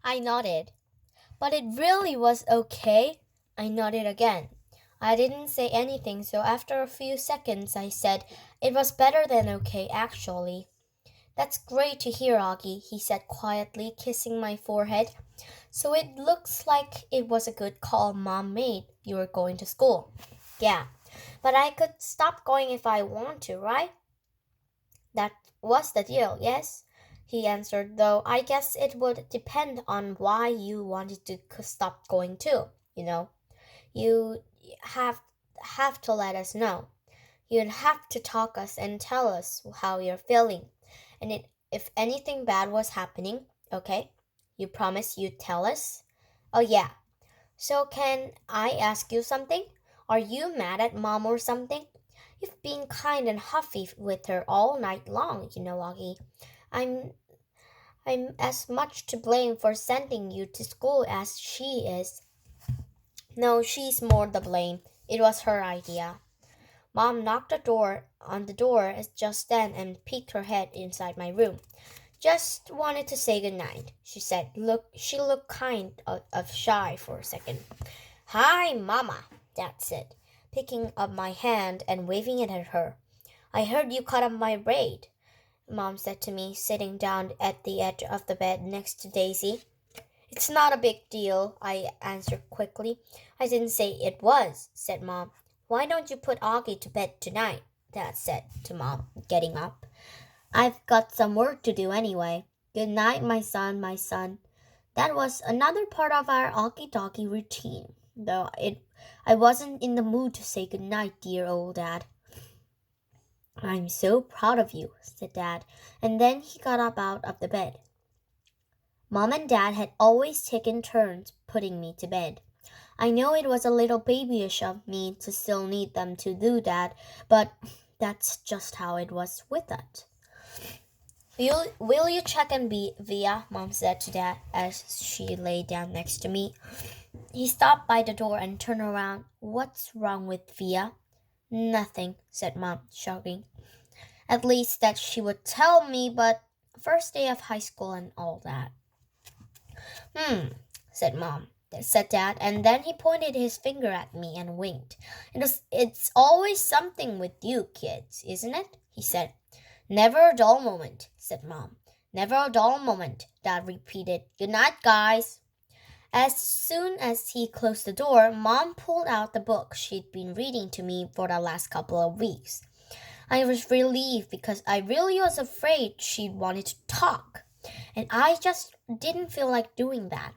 I nodded. But it really was okay? I nodded again. I didn't say anything, so after a few seconds I said, "It was better than okay, actually." "That's great to hear, Augie," he said quietly, kissing my forehead. "So it looks like it was a good call Mom made. You were going to school." "Yeah, but I could stop going if I want to, right?" "That was the deal, yes," he answered, "though I guess it would depend on why you wanted to stop going too, you know. You have to let us know. You'd have to talk us and tell us how you're feeling. And if anything bad was happening, okay? You promise you'd tell us?" "Oh yeah. So can I ask you something? Are you mad at Mom or something? You've been kind and huffy with her all night long, Augie. I'm I'm as much to blame for sending you to school as she is." "No, she's more to blame. It was her idea." Mom knocked on the door just then and peeked her head inside my room. "Just wanted to say good night," she said. She looked kind of shy for a second. "Hi, Mama," Dad said, picking up my hand and waving it at her. "I heard you cut up my braid," Mom said to me, sitting down at the edge of the bed next to Daisy. "It's not a big deal," I answered quickly. "I didn't say it was," said Mom. "Why don't you put Augie to bed tonight?" Dad said to Mom, getting up. "I've got some work to do anyway. Good night, my son, my son." That was another part of our Augie Doggy routine, though I wasn't in the mood to say good night, dear old Dad. "I'm so proud of you," said Dad, and then he got up out of the bed. Mom and Dad had always taken turns putting me to bed. I know it was a little babyish of me to still need them to do that, but that's just how it was with it. Will you check and be Via?" Mom said to Dad as she lay down next to me. He stopped by the door and turned around. "What's wrong with Via?" "Nothing," said Mom, shrugging. "At least that she would tell me, but first day of high school and all that." "Hmm," said Mom. Said Dad, and then he pointed his finger at me and winked. "It's always something with you kids, isn't it?" he said. "Never a dull moment," said Mom. "Never a dull moment," Dad repeated. "Good night, guys." As soon as he closed the door, Mom pulled out the book she'd been reading to me for the last couple of weeks. I was relieved because I really was afraid she'd wanted to talk, and I just didn't feel like doing that.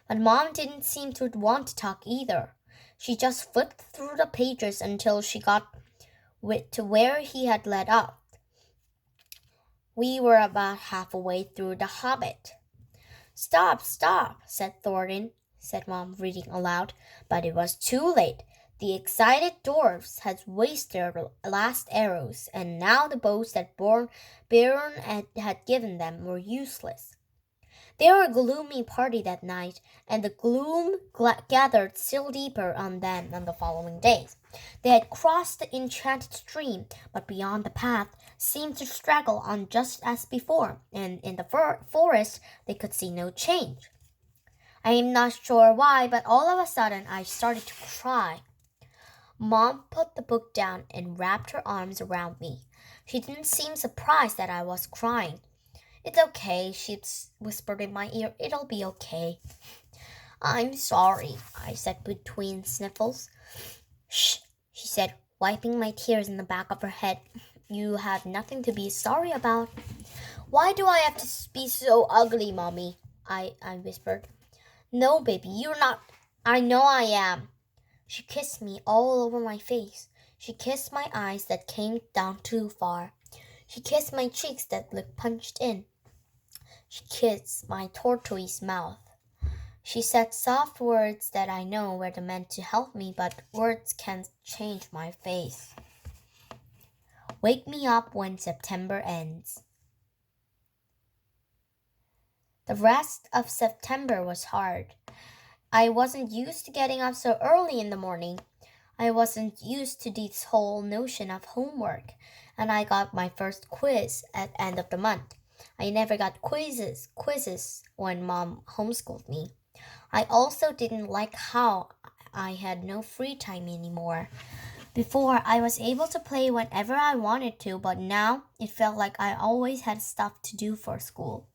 But Mom didn't seem to want to talk either. She just flipped through the pages until she got to where he had led off. We were about halfway through The Hobbit. "Stop, stop," said Mom, reading aloud. But it was too late. The excited dwarfs had wasted their last arrows, and now the bows that Bjorn had given them were useless. They were a gloomy party that night, and the gloom gathered still deeper on them on the following days. They had crossed the enchanted stream, but beyond the path seemed to straggle on just as before, and in the forest they could see no change. I am not sure why, but all of a sudden I started to cry. Mom put the book down and wrapped her arms around me. She didn't seem surprised that I was crying. "It's okay," she whispered in my ear. "It'll be okay." "I'm sorry," I said between sniffles. "Shh," she said, wiping my tears in the back of her head. "You have nothing to be sorry about." "Why do I have to be so ugly, Mommy?" I whispered. "No, baby, you're not." "I know I am." She kissed me all over my face. She kissed my eyes that came down too far. She kissed my cheeks that looked punched in. She kissed my tortoise mouth. She said soft words that I know were meant to help me, but words can't change my face. Wake me up when September ends. The rest of September was hard. I wasn't used to getting up so early in the morning. I wasn't used to this whole notion of homework, and I got my first quiz at the end of the month. I never got quizzes when mom homeschooled me. I also didn't like how I had no free time anymore. Before, I was able to play whenever I wanted to, but now it felt like I always had stuff to do for school.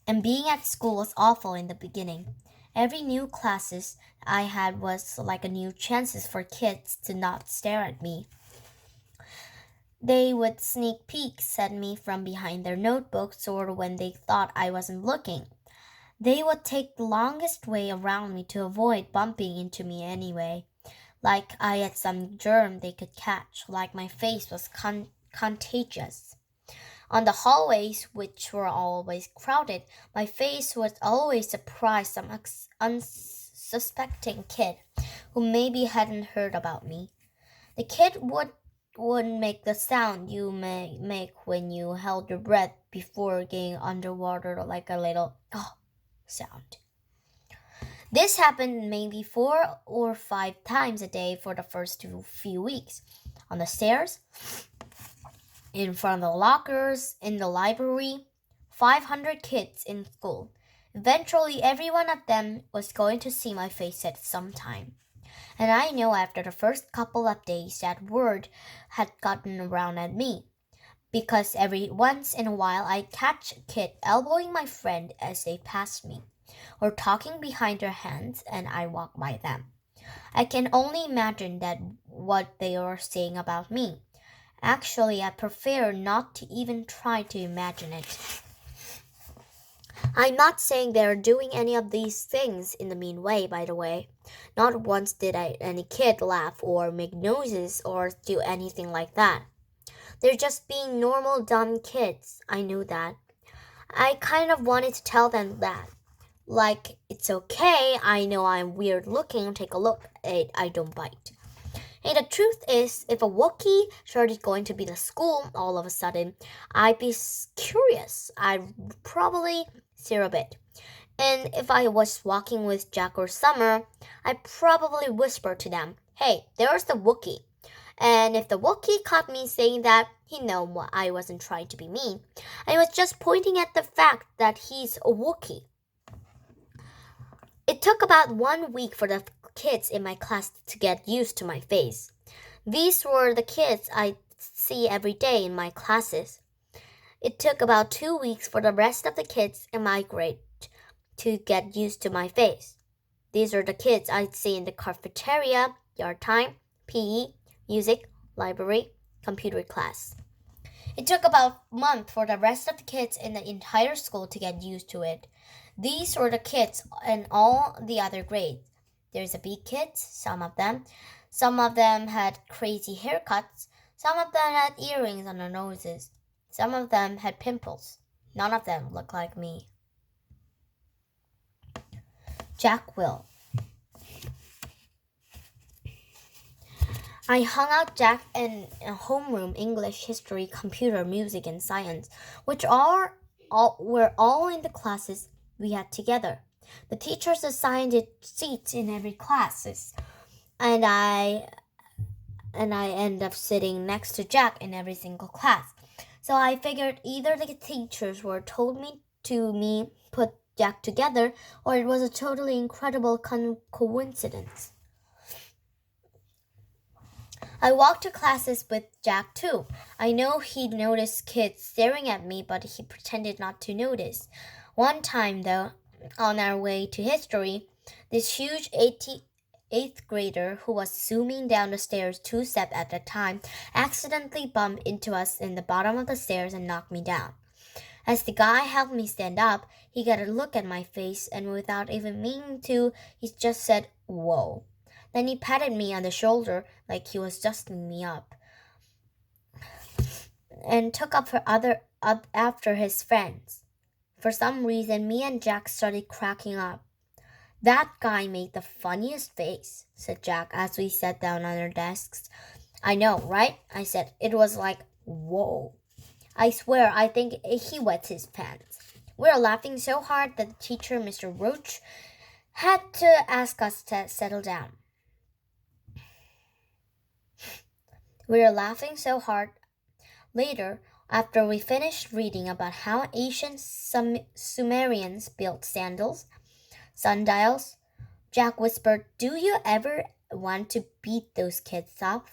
And being at school was awful in the beginning. Every new classes I had was like a new chances for kids to not stare at me. They would sneak peeks at me from behind their notebooks or when they thought I wasn't looking. They would take the longest way around me to avoid bumping into me anyway, like I had some germ they could catch, like my face was contagious. On the hallways, which were always crowded, my face would always surprise some unsuspecting kid who maybe hadn't heard about me. The kid would make the sound you may make when you held your breath before getting underwater, like a little oh sound. This happened maybe 4 or 5 times a day for the first few weeks. On the stairs, in front of the lockers, in the library, 500 kids in school. Eventually, every one of them was going to see my face at some time. And I know after the first couple of days that word had gotten around at me. Because every once in a while I'd catch a kid elbowing my friend as they passed me, or talking behind their hands and I walk by them. I can only imagine that what they are saying about me. Actually, I prefer not to even try to imagine it. I'm not saying they're doing any of these things in a mean way, by the way. Not once did any kid laugh or make noises or do anything like that. They're just being normal, dumb kids. I knew that. I kind of wanted to tell them that. Like, it's okay, I know I'm weird looking, take a look. I don't bite. Hey, the truth is, if a Wookiee started going to be the school all of a sudden, I'd be curious. I'd probably stare a bit. And if I was walking with Jack or Summer, I'd probably whisper to them, hey, there's the Wookiee. And if the Wookiee caught me saying that, he knew I wasn't trying to be mean. I was just pointing at the fact that he's a Wookiee. It took about 1 week for the kids in my class to get used to my face. These were the kids I see every day in my classes. It took about 2 weeks for the rest of the kids in my grade to get used to my face. These are the kids I'd see in the cafeteria, yard time, PE, music, library, computer class. It took about a month for the rest of the kids in the entire school to get used to it. These were the kids in all the other grades. There's a big kids, some of them. Some of them had crazy haircuts. Some of them had earrings on their noses. Some of them had pimples. None of them looked like me. Jack Will. I hung out Jack in a homeroom, English, history, computer, music, and science, which were all in the classes we had together. The teachers assigned seats in every classes, and I ended up sitting next to Jack in every single class. So I figured either the teachers were told me to put Jack together, or it was a totally incredible coincidence. I walked to classes with Jack too. I know he'd noticed kids staring at me, but he pretended not to notice. One time, though, on our way to history, this huge eighth grader who was zooming down the stairs 2 steps at a time accidentally bumped into us in the bottom of the stairs and knocked me down. As the guy helped me stand up, he got a look at my face, and without even meaning to, he just said, "Whoa." Then he patted me on the shoulder like he was dusting me up and took up after his friends. For some reason, me and Jack started cracking up. "That guy made the funniest face," said Jack as we sat down on our desks. "I know, right?" I said. "It was like, whoa. I swear, I think he wets his pants." We were laughing so hard that the teacher, Mr. Roach, had to ask us to settle down. We were laughing so hard. Later, After we finished reading about how ancient Sumerians built sandals, sundials, Jack whispered, "Do you ever want to beat those kids up?"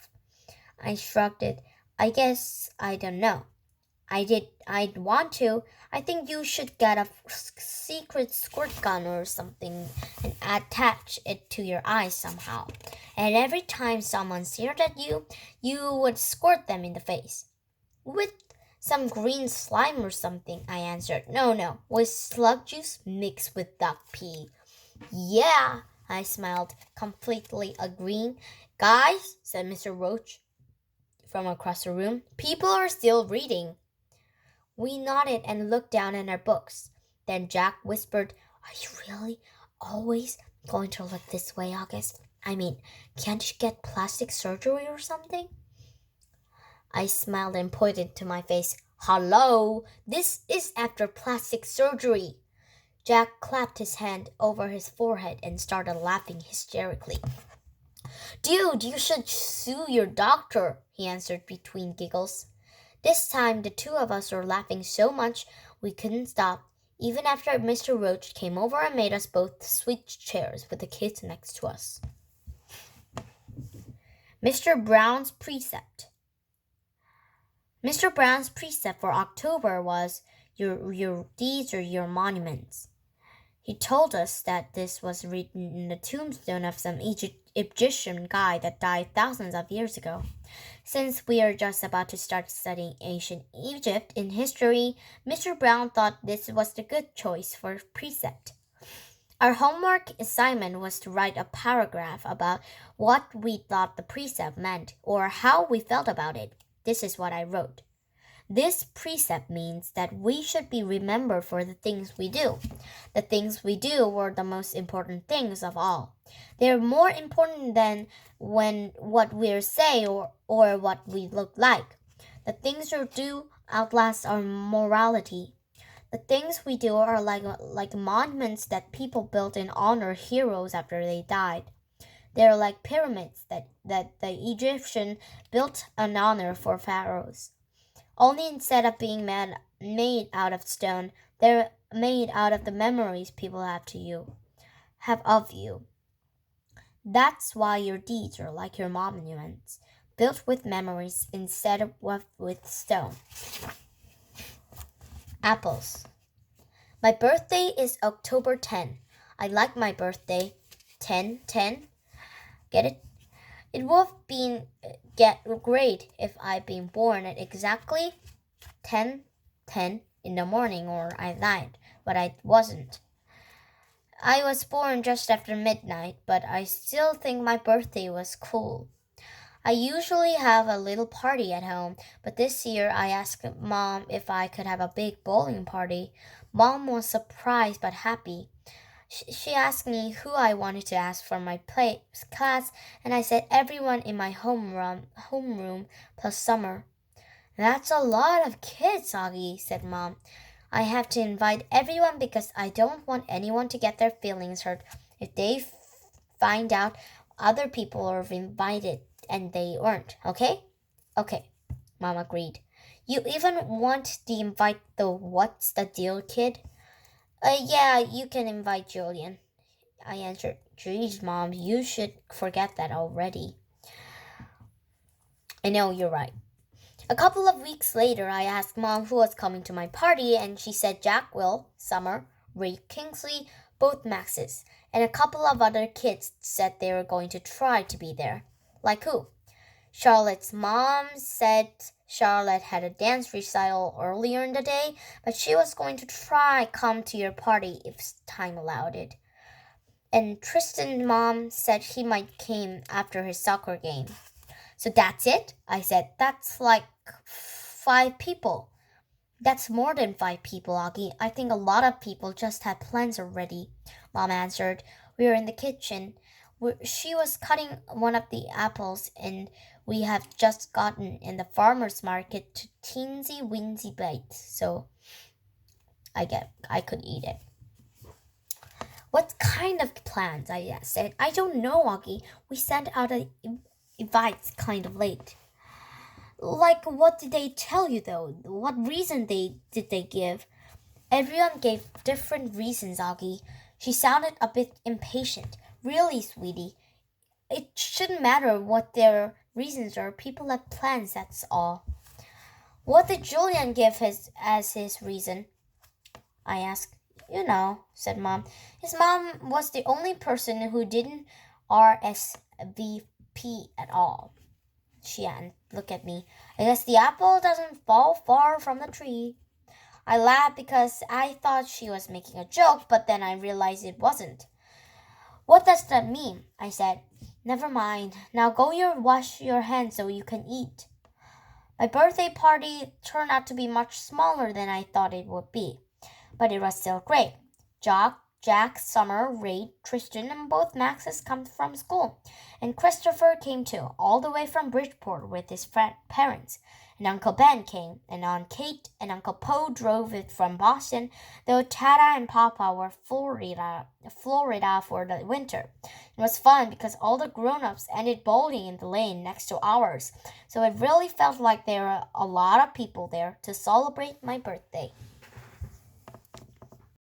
I shrugged it. "I guess I don't know. I'd want to. I think you should get a secret squirt gun or something and attach it to your eyes somehow. And every time someone stared at you, you would squirt them in the face. With some green slime or something," I answered. No, with slug juice mixed with duck pee." "Yeah," I smiled, completely agreeing. "Guys," said Mr. Roach from across the room, "people are still reading." We nodded and looked down at our books. Then Jack whispered, "Are you really always going to look this way, August? I mean, can't you get plastic surgery or something?" I smiled and pointed to my face. "Hello, this is after plastic surgery." Jack clapped his hand over his forehead and started laughing hysterically. "Dude, you should sue your doctor," he answered between giggles. This time the two of us were laughing so much we couldn't stop, even after Mr. Roach came over and made us both switch chairs with the kids next to us. Mr. Brown's precept. Mr. Brown's precept for October was, your deeds are your monuments. He told us that this was written in the tombstone of some Egyptian guy that died thousands of years ago. Since we are just about to start studying ancient Egypt in history, Mr. Brown thought this was the good choice for precept. Our homework assignment was to write a paragraph about what we thought the precept meant or how we felt about it. This is what I wrote. "This precept means that we should be remembered for the things we do. The things we do were the most important things of all. They are more important than what we say or what we look like. The things we do outlast our morality. The things we do are like monuments that people built in honor of heroes after they died. They are like pyramids that the Egyptians built in honor for pharaohs. Only instead of being made out of stone, they're made out of the memories people have of you. That's why your deeds are like your monuments, built with memories instead of with stone." Apples. My birthday is October 10. I like my birthday. 10. Get it? It would have been great if I'd been born at exactly 10:10 in the morning or at night, but I wasn't. I was born just after midnight, but I still think my birthday was cool. I usually have a little party at home, but this year I asked Mom if I could have a big bowling party. Mom was surprised but happy. She asked me who I wanted to ask for my class, and I said everyone in my homeroom plus Summer. "That's a lot of kids, Augie," said Mom. "I have to invite everyone because I don't want anyone to get their feelings hurt if they find out other people are invited and they weren't, okay?" "Okay," Mom agreed. "You even want to invite the what's the deal kid?" Yeah, you can invite Julian," I answered. "Geez, Mom, you should forget that already." "I know, you're right." A couple of weeks later, I asked Mom who was coming to my party, and she said Jack, Will, Summer, Ray Kingsley, both Maxes, and a couple of other kids said they were going to try to be there. "Like who?" Charlotte's mom said Charlotte had a dance recital earlier in the day, but she was going to try come to your party if time allowed it. And Tristan's mom said he might came after his soccer game. "So that's it?" I said. "That's like 5 people." "That's more than 5 people, Augie. I think a lot of people just had plans already," Mom answered. We were in the kitchen. She was cutting one of the apples, and we have just gotten in the farmer's market to teensy-weensy bites, so I could eat it. "What kind of plans?" I said. "I don't know, Augie. We sent out invites kind of late." Like, what did they tell you though? What reason did they give? Everyone gave different reasons, Augie. She sounded a bit impatient. Really, sweetie, it shouldn't matter what their reasons are. People have plans, that's all. What did Julian give his as his reason? I asked. You know, said Mom. His mom was the only person who didn't RSVP at all. She looked at me. I guess the apple doesn't fall far from the tree. I laughed because I thought she was making a joke, but then I realized it wasn't. What does that mean? I said. Never mind. Now go wash your hands so you can eat. My birthday party turned out to be much smaller than I thought it would be, but it was still great. Jack, Summer, Ray, Tristan, and both Maxes come from school, and Christopher came too, all the way from Bridgeport with his parents. And Uncle Ben came, and Aunt Kate and Uncle Poe drove it from Boston, though Tata and Papa were Florida for the winter. It was fun because all the grown-ups ended bowling in the lane next to ours, so it really felt like there were a lot of people there to celebrate my birthday.